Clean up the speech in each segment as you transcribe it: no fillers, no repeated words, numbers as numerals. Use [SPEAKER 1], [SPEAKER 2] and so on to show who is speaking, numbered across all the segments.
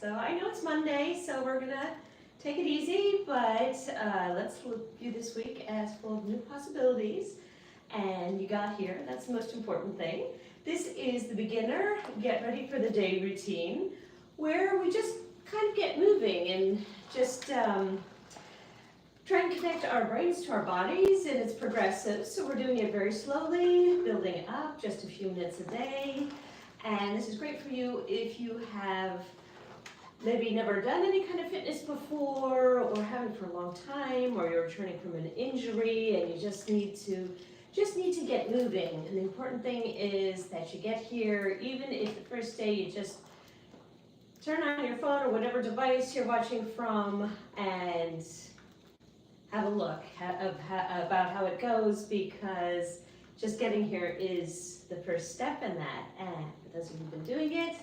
[SPEAKER 1] So I know it's Monday, so we're gonna take it easy, but let's view this week as full of new possibilities. And you got here, that's the most important thing. This is the beginner get ready for the day routine, where we just kind of get moving and just try and connect our brains to our bodies, and it's progressive. So we're doing it very slowly, building it up, just a few minutes a day. And this is great for you if you have maybe never done any kind of fitness before, or haven't for a long time, or you're returning from an injury and you just need to get moving. And the important thing is that you get here, even if the first day you just turn on your phone or whatever device you're watching from and have a look about how it goes, because just getting here is the first step in that. And for those of you who've been doing it,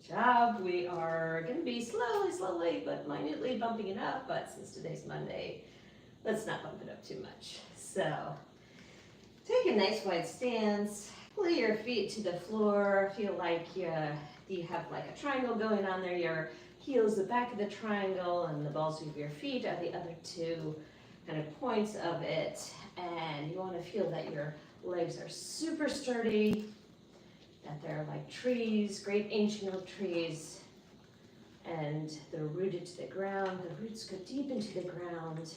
[SPEAKER 1] job. We are going to be slowly, but minutely bumping it up. But since today's Monday, let's not bump it up too much. So take a nice wide stance. Pull your feet to the floor. Feel like you have like a triangle going on there. Your heels, the back of the triangle, and the balls of your feet are the other two kind of points of it. And you want to feel that your legs are super sturdy, that they're like trees, great ancient oak trees, and they're rooted to the ground. The roots go deep into the ground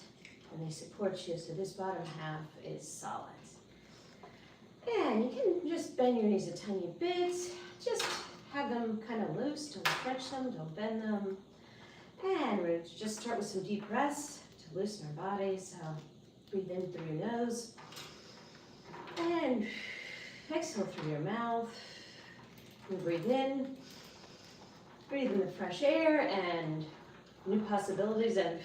[SPEAKER 1] and they support you, so this bottom half is solid. And you can just bend your knees a tiny bit, just have them kind of loose, don't stretch them, don't bend them. And we're going to just start with some deep breaths to loosen our bodies. So breathe in through your nose and exhale through your mouth. You breathe in the fresh air and new possibilities, and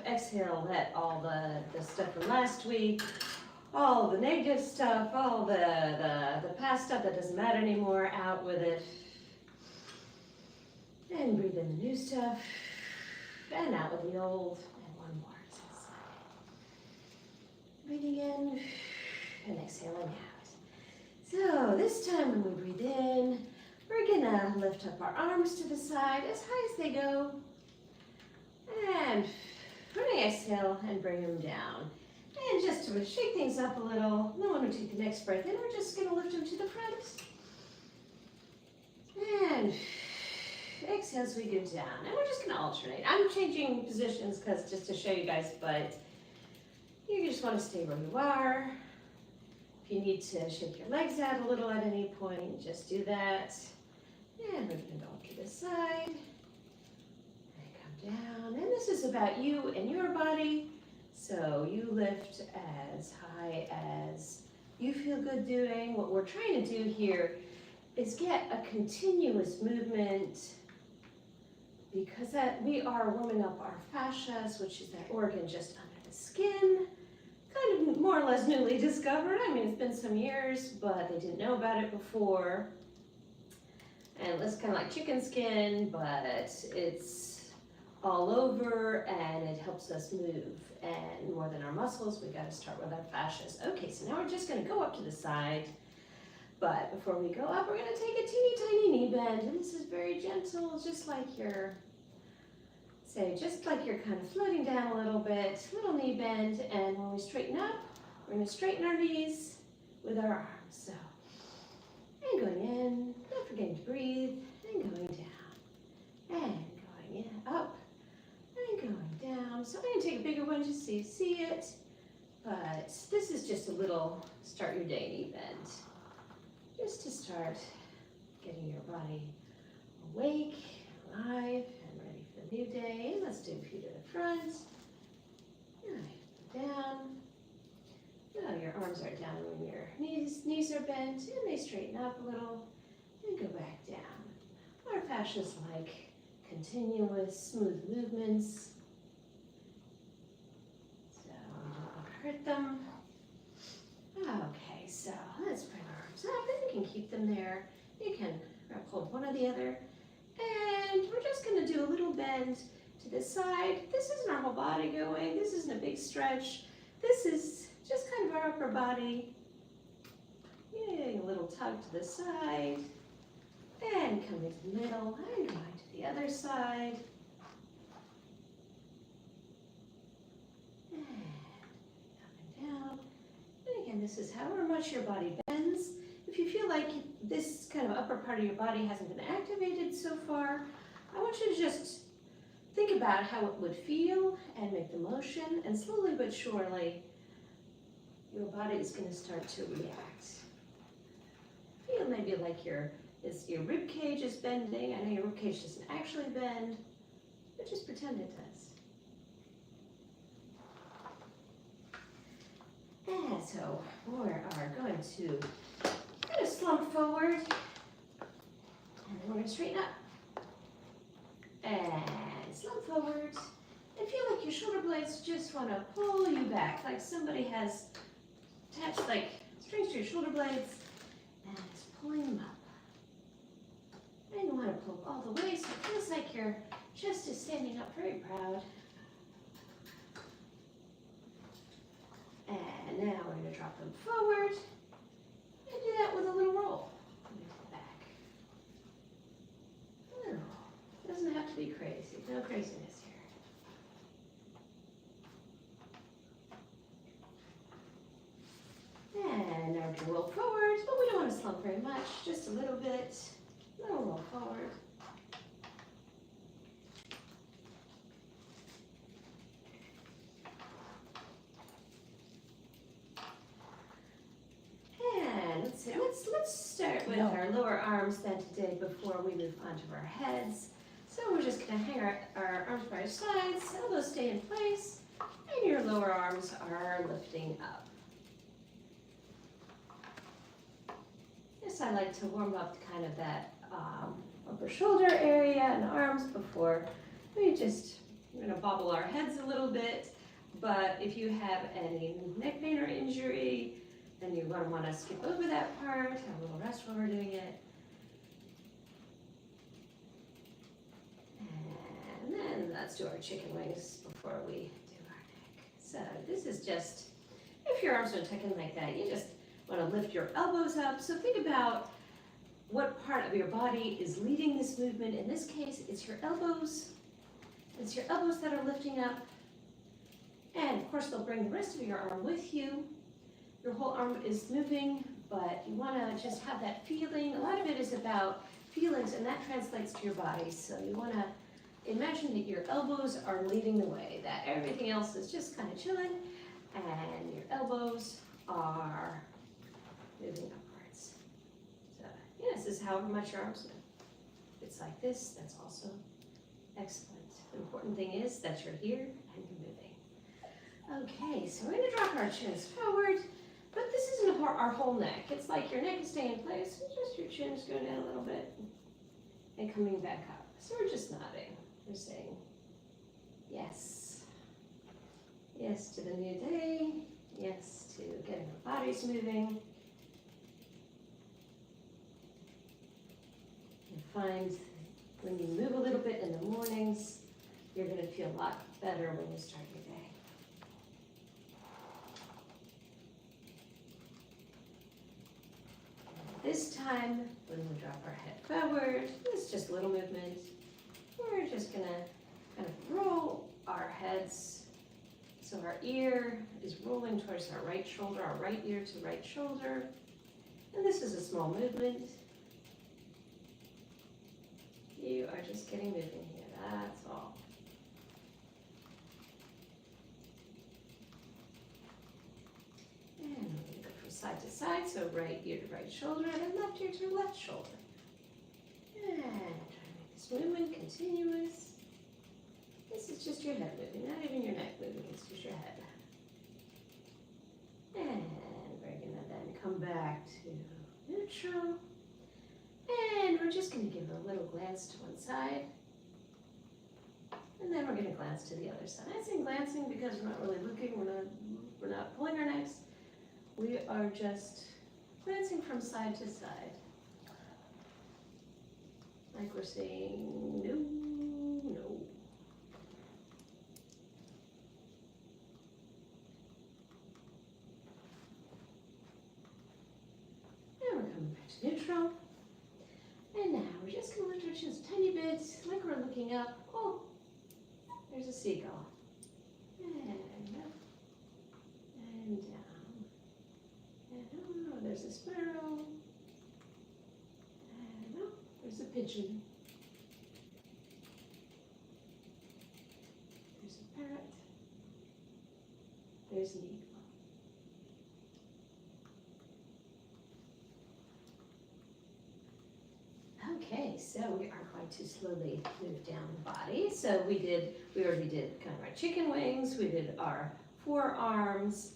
[SPEAKER 1] exhale, let all the stuff from last week, all the negative stuff, all the past stuff that doesn't matter anymore, out with it. And breathe in the new stuff, and out with the old, and one more. Breathing in and exhaling out. So this time when we breathe in, we're gonna lift up our arms to the side as high as they go. And when we exhale and bring them down. And just to shake things up a little, then when we take the next breath in, we're just gonna lift them to the front. And exhale as we go down. And we're just gonna alternate. I'm changing positions because just to show you guys, but you just wanna stay where you are. If you need to shake your legs out a little at any point, just do that. And we're going to go up to the side and come down. And this is about you and your body. So you lift as high as you feel good doing. What we're trying to do here is get a continuous movement, because we are warming up our fascias, which is that organ just under the skin. Kind of more or less newly discovered. I mean, it's been some years, but they didn't know about it before. And it's kind of like chicken skin, but it's all over and it helps us move. And more than our muscles, we got to start with our fascias. Okay, so now we're just going to go up to the side. But before we go up, we're going to take a teeny tiny knee bend. And this is very gentle, just like you're kind of floating down a little bit, little knee bend, and when we straighten up, we're going to straighten our knees with our arms. So, and going in, not forgetting to breathe, and going down, and going in, up, and going down. So I'm going to take a bigger one just so you see it, but this is just a little start your day knee bend, just to start getting your body awake, alive, new day. Let's do feet to the front. Right, down. Now your arms are down when your knees are bent, and they straighten up a little, and go back down. Our fascias like continuous, smooth movements, so we don't want to hurt them. Okay, so let's bring our arms up, and you can keep them there. You can hold one or the other. And we're just going to do a little bend to the side. This isn't our whole body going. This isn't a big stretch. This is just kind of our upper body. Yay, a little tug to the side. And coming to the middle and going to the other side. And up and down. And again, this is however much your body bends. If you feel like this kind of upper part of your body hasn't been activated so far, I want you to just think about how it would feel and make the motion, and slowly but surely, your body is going to start to react. Feel maybe like your rib cage is bending. I know your rib cage doesn't actually bend, but just pretend it does. And so we are going to kind of slump forward, and then we're going to straighten up. And slump forward, and feel like your shoulder blades just want to pull you back, like somebody has attached like strings to your shoulder blades and is pulling them up. And you want to pull all the way so it feels like your chest is standing up very proud. And now we're going to drop them forward and do that with a little roll. Back. A little roll. Doesn't have to be crazy. No craziness here. And now we're going to roll forward, but we don't want to slump very much. Just a little bit. Little roll forward. And let's start with our lower arms then today before we move on to our heads. So we're just going to hang our arms by our sides, elbows stay in place, and your lower arms are lifting up. Yes, I like to warm up kind of that upper shoulder area and arms before we're going to bobble our heads a little bit. But if you have any neck pain or injury, then you're going to want to skip over that part, have a little rest while we're doing it. And then let's do our chicken wings before we do our neck. So this is just, if your arms are tucked like that, you just want to lift your elbows up. So think about what part of your body is leading this movement. In this case, it's your elbows. It's your elbows that are lifting up. And of course, they'll bring the rest of your arm with you. Your whole arm is moving, but you want to just have that feeling. A lot of it is about feelings, and that translates to your body. So you want to imagine that your elbows are leading the way, that everything else is just kind of chilling, and your elbows are moving upwards. So, yes, this is however much your arms move. If it's like this, that's also excellent. The important thing is that you're here and you're moving. Okay, so we're going to drop our chins forward, but this isn't our whole neck. It's like your neck is staying in place, and just your chin is going down a little bit and coming back up. So we're just nodding. We're saying yes. Yes to the new day. Yes to getting our bodies moving. You find when you move a little bit in the mornings, you're going to feel a lot better when you start your day. This time, when we drop our head forward, it's just a little movement. We're just gonna kind of roll our heads so our ear is rolling towards our right shoulder, our right ear to right shoulder. And this is a small movement. You are just getting moving here, that's all. And we're gonna go from side to side, so right ear to right shoulder and left ear to left shoulder. And try to make this movement continuous. This is just your head moving, not even your neck moving, it's just your head. And we're gonna then come back to neutral. And we're just gonna give a little glance to one side. And then we're gonna glance to the other side. I'm saying glancing because we're not really looking, we're not pulling our necks. We are just glancing from side to side. Like we're saying, no, no. And we're coming back to neutral. And now we're just going to lift our chins a tiny bit, like we're looking up. Oh, there's a seagull. And up and down. And oh, there's a sparrow. And oh, there's a pigeon. There's a parrot. There's an eagle. Okay, so we are going to slowly move down the body. So we already did kind of our chicken wings, we did our forearms.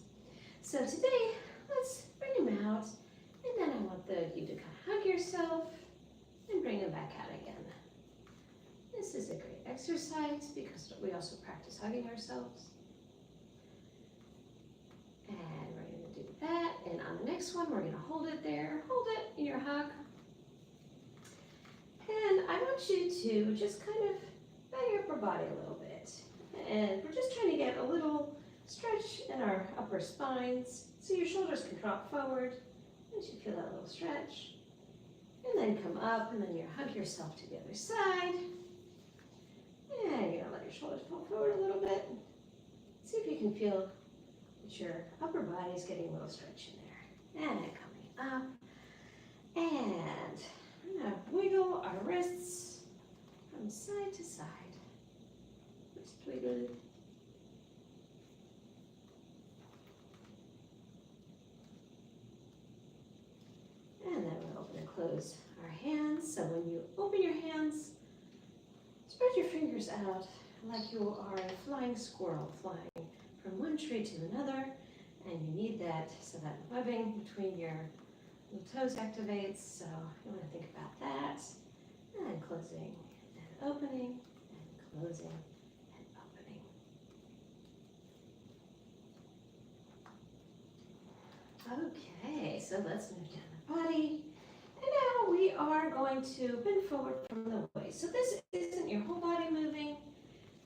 [SPEAKER 1] So today, let's bring them out, and then I want you to kind of hug yourself and bring them back out again. This is a great exercise because we also practice hugging ourselves. And we're going to do that, and on the next one, we're going to hold it there. Hold it in your hug. And I want you to just kind of bend your upper body a little bit. And we're just trying to get a little stretch in our upper spines so your shoulders can drop forward. Once you feel that little stretch. And then come up, and then you hug yourself to the other side. And you're gonna let your shoulders fall forward a little bit. See if you can feel that your upper body is getting a little stretch in there. And coming up. And we're going to wiggle our wrists from side to side. Wrist wiggle. And then we'll open and close our hands. So when you open your hands, spread your fingers out like you are a flying squirrel flying from one tree to another. And you need that so that webbing between your toes activates, so you want to think about that. And closing and opening and closing and opening. Okay, so let's move down the body. And now we are going to bend forward from the waist. So this isn't your whole body moving.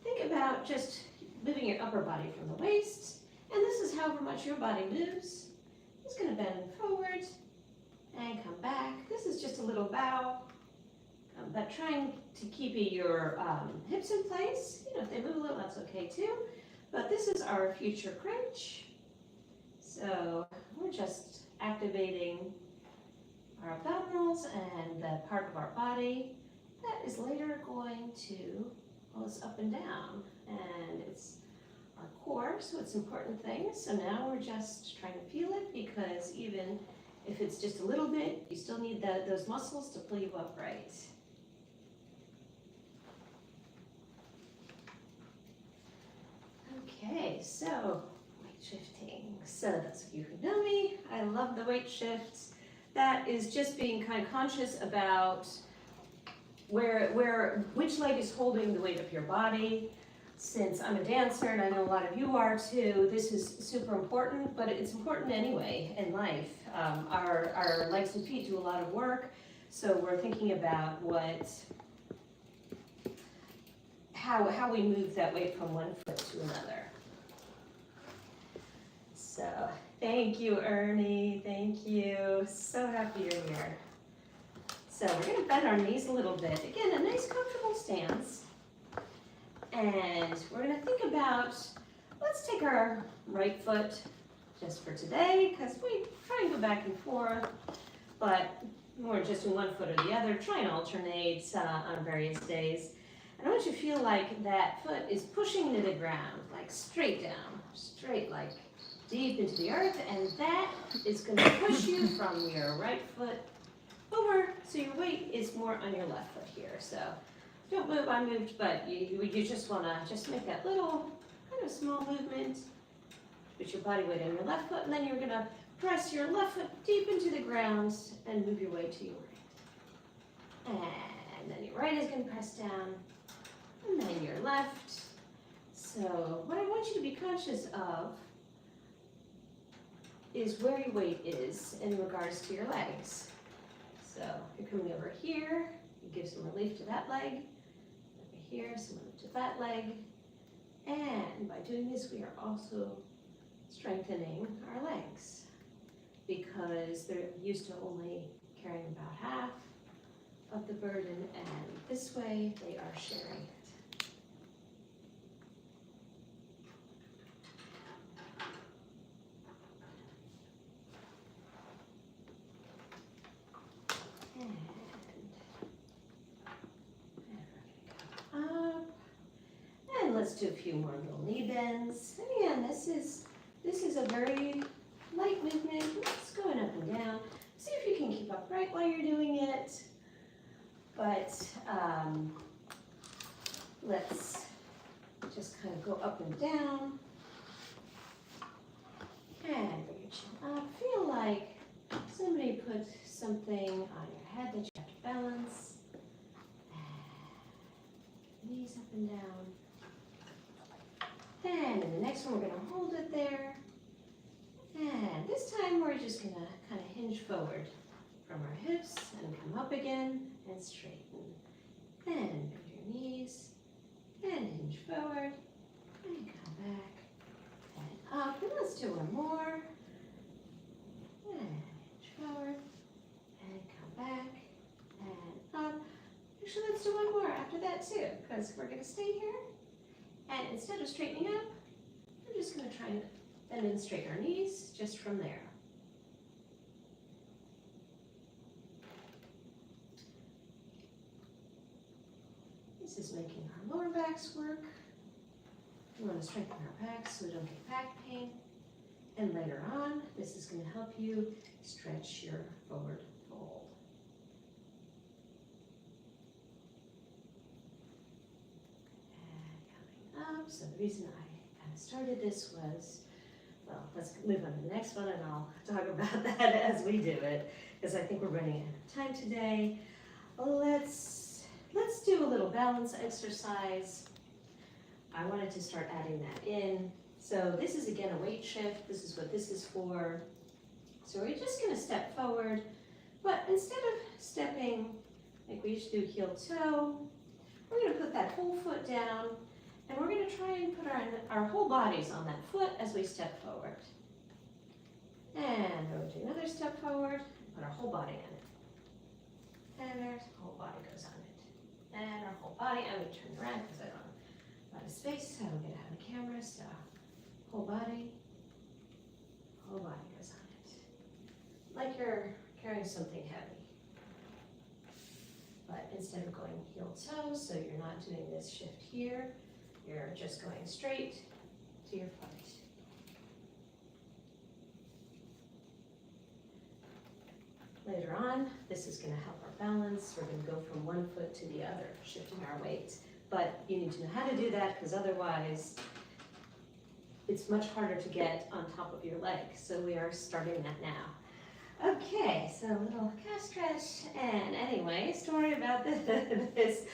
[SPEAKER 1] Think about just moving your upper body from the waist. And this is however much your body moves. Just going to bend forward. And come back. This is just a little bow, but trying to keep your hips in place. You know, if they move a little, that's okay too. But this is our future crunch. So we're just activating our abdominals and the part of our body that is later going to pull us up and down. And it's our core, so it's an important thing. So now we're just trying to feel it because even if it's just a little bit, you still need those muscles to pull you upright. Okay, so weight shifting. So those of you who know me, I love the weight shifts. That is just being kind of conscious about which leg is holding the weight of your body. Since I'm a dancer, and I know a lot of you are too, this is super important, but it's important anyway in life. Our legs and feet do a lot of work, so we're thinking about how we move that weight from one foot to another. So, thank you, Ernie, thank you. So happy you're here. So we're gonna bend our knees a little bit. Again, a nice comfortable stance. And we're going to think about, let's take our right foot just for today, because we try and go back and forth, but we're just in one foot or the other, try and alternate on various days. And I want you to feel like that foot is pushing to the ground, like straight down, straight, like deep into the earth, and that is going to push you from your right foot over, so your weight is more on your left foot here. So don't move, I moved, but you just want to just make that little kind of small movement. Put your body weight on your left foot, and then you're going to press your left foot deep into the ground and move your way to your right. And then your right is going to press down, and then your left. So what I want you to be conscious of is where your weight is in regards to your legs. So you're coming over here, you give some relief to that leg. Over here, some relief to that leg. And by doing this, we are also strengthening our legs because they're used to only carrying about half of the burden, and this way they are sharing it. Up. And let's do a few more little knee bends. And again, this is a very light movement. Just going up and down. See if you can keep upright while you're doing it. But let's just kind of go up and down. And bring your chin up. Feel like somebody put something on your head that you have to balance. Knees up and down. And in the next one, we're going to hold it there. And this time, we're just going to kind of hinge forward from our hips and come up again and straighten. And bend your knees and hinge forward and come back and up. And let's do one more. And hinge forward and come back and up. Actually, let's do one more after that too, because we're going to stay here. And instead of straightening up, we're just going to try and bend and straighten our knees just from there. This is making our lower backs work. We want to strengthen our backs so we don't get back pain. And later on, this is going to help you stretch your forward fold. Up. So the reason I kind of started this was, well, let's move on to the next one and I'll talk about that as we do it, because I think we're running out of time today. Let's do a little balance exercise. I wanted to start adding that in. So this is again a weight shift. This is what this is for. So we're just going to step forward, but instead of stepping like we used to do heel toe, we're going to put that whole foot down. And we're going to try and put our whole bodies on that foot as we step forward. And we'll do another step forward, put our whole body on it. And our whole body goes on it. And our whole body, I'm going to turn around because I don't have a lot of space. I don't get out of the camera, so whole body goes on it. Like you're carrying something heavy. But instead of going heel toe, so you're not doing this shift here, you're just going straight to your foot. Later on, this is going to help our balance. We're going to go from one foot to the other, shifting our weight. But you need to know how to do that because otherwise it's much harder to get on top of your leg. So we are starting that now. Okay, so a little calf stretch. And anyway, story about this.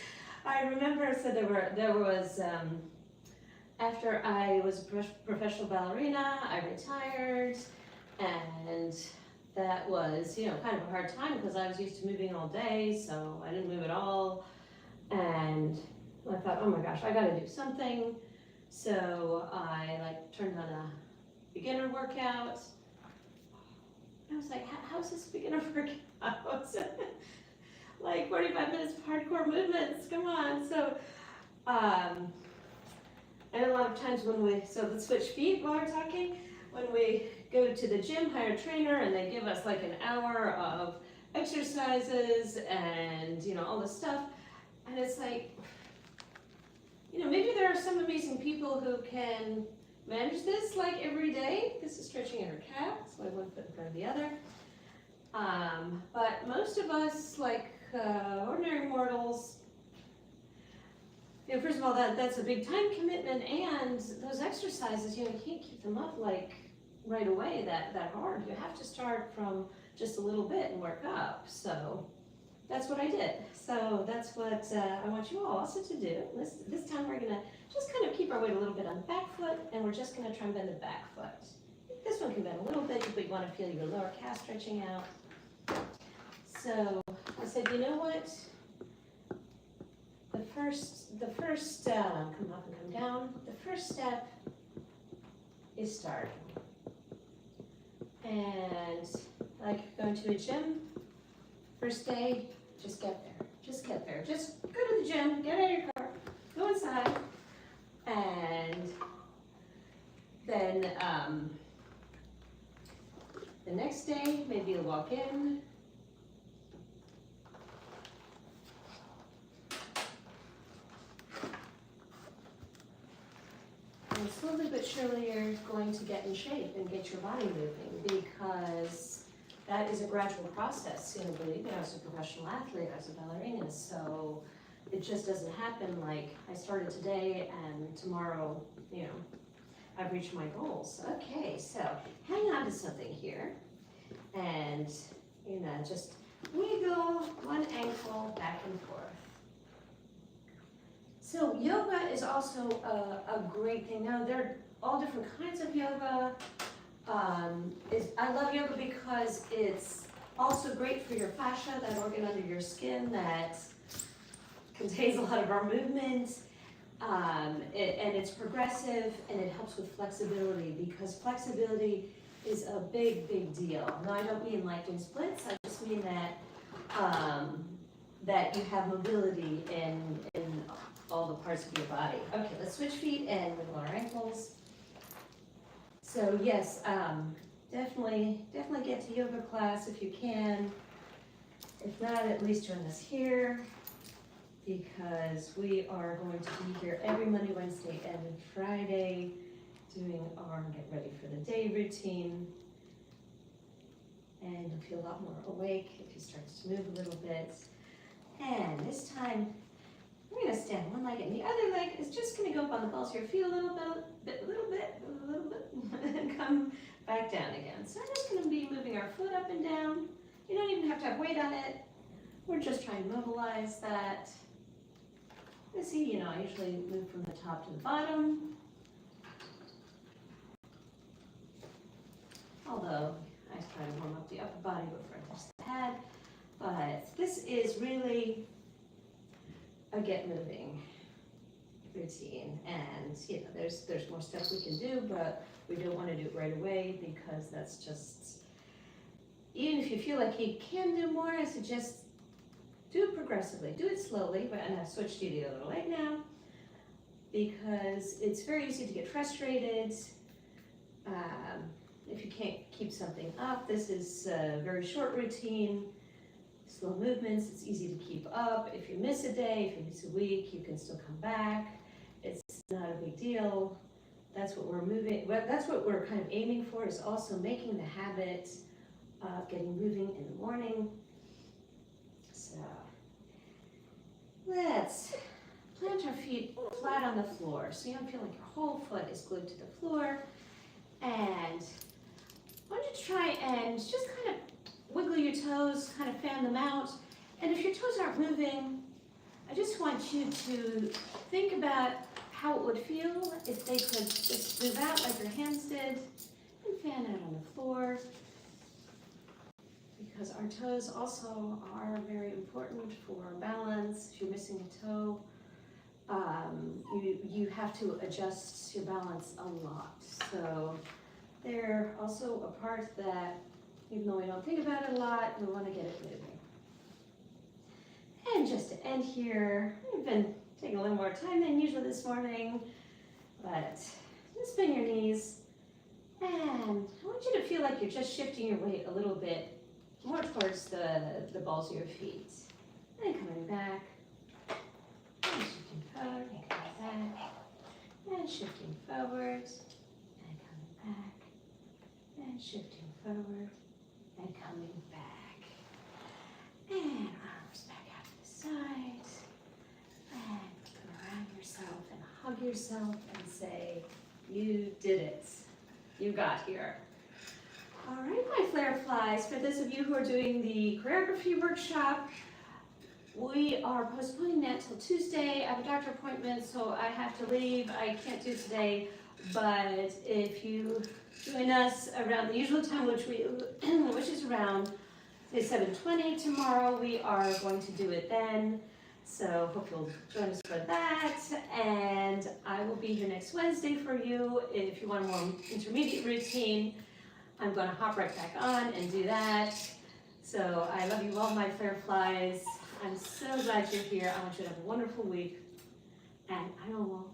[SPEAKER 1] I remember, so there was after I was a professional ballerina, I retired, and that was, kind of a hard time because I was used to moving all day, so I didn't move at all, and I thought, oh my gosh, I gotta do something, so I turned on a beginner workout. I was like, how's this beginner workout? Like 45 minutes of hardcore movements, come on. So, and a lot of times so let's switch feet while we're talking. When we go to the gym, hire a trainer, and they give us like an hour of exercises and, all this stuff. And it's like, maybe there are some amazing people who can manage this like every day. This is stretching in her calf, so I have one foot in front of the other. But most of us, ordinary mortals, first of all, that's a big time commitment, and those exercises, you can't keep them up right away that hard. You have to start from just a little bit and work up. So that's what I did. So that's what I want you all also to do. This time we're gonna just kind of keep our weight a little bit on the back foot, and we're just gonna try and bend the back foot. This one can bend a little bit, but you want to feel your lower calf stretching out. So I said, you know what? The first come up and come down. The first step is starting. And like going to a gym, first day, just get there. Just get there. Just go to the gym, get out of your car, go inside, and then the next day, maybe you'll walk in. And slowly but surely you're going to get in shape and get your body moving, because that is a gradual process. You know, believe me, I was a professional athlete, I was a ballerina, so it just doesn't happen like I started today and tomorrow, you know, I've reached my goals. Okay, so hang on to something here and, you know, just wiggle one ankle back and forth. So yoga is also a great thing. Now, there are all different kinds of yoga. I love yoga because it's also great for your fascia, that organ under your skin that contains a lot of our movement. And it's progressive, and it helps with flexibility, because flexibility is a big, big deal. No, I don't mean like in splits, I just mean that that you have mobility in all the parts of your body. Okay, let's switch feet and wiggle our ankles. So yes, definitely get to yoga class if you can. If not, at least join us here, because we are going to be here every Monday, Wednesday, and Friday doing our get ready for the day routine. And you'll feel a lot more awake if you start to move a little bit. And this time, we're going to stand one leg, and the other leg is just going to go up on the balls of your feet a little bit, and come back down again. So we're just going to be moving our foot up and down. You don't even have to have weight on it. We're just trying to mobilize that. You see, you know, I usually move from the top to the bottom. Although, I try to warm up the upper body before I touch the head. But this is really a get moving routine. And, you know, there's more stuff we can do, but we don't want to do it right away, because that's just, even if you feel like you can do more, I suggest do it progressively, do it slowly. But and I've switched to the other leg now, because it's very easy to get frustrated if you can't keep something up. This is a very short routine, slow movements, it's easy to keep up. If you miss a day, if you miss a week, you can still come back. It's not a big deal. That's what we're that's what we're kind of aiming for, is also making the habit of getting moving in the morning. So let's plant our feet flat on the floor, so you don't feel like your whole foot is glued to the floor. And I want you to try and just kind of wiggle your toes, kind of fan them out. And if your toes aren't moving, I just want you to think about how it would feel if they could just move out like your hands did, and fan out on the floor. Because our toes also are very important for balance. If you're missing a toe, you have to adjust your balance a lot. So they're also a part that, even though we don't think about it a lot, we want to get it moving. And just to end here, we've been taking a little more time than usual this morning, but just bend your knees, and I want you to feel like you're just shifting your weight a little bit more towards the balls of your feet. And coming back, and shifting forward, and coming back, and shifting forward, and coming back, and shifting forward, and coming back. And arms back out to the side, and go around yourself and hug yourself and say, you did it. You got here. All right, my flare flies, for those of you who are doing the choreography workshop, we are postponing that till Tuesday. I have a doctor appointment, so I have to leave. I can't do today, but if you join us around the usual time, which is around, say, 7:20 tomorrow, we are going to do it then. So hope you'll join us for that. And I will be here next Wednesday for you. If you want a more intermediate routine, I'm going to hop right back on and do that. So I love you all, my flare flies.
[SPEAKER 2] I'm so glad you're here. I want you to have a wonderful week. And I will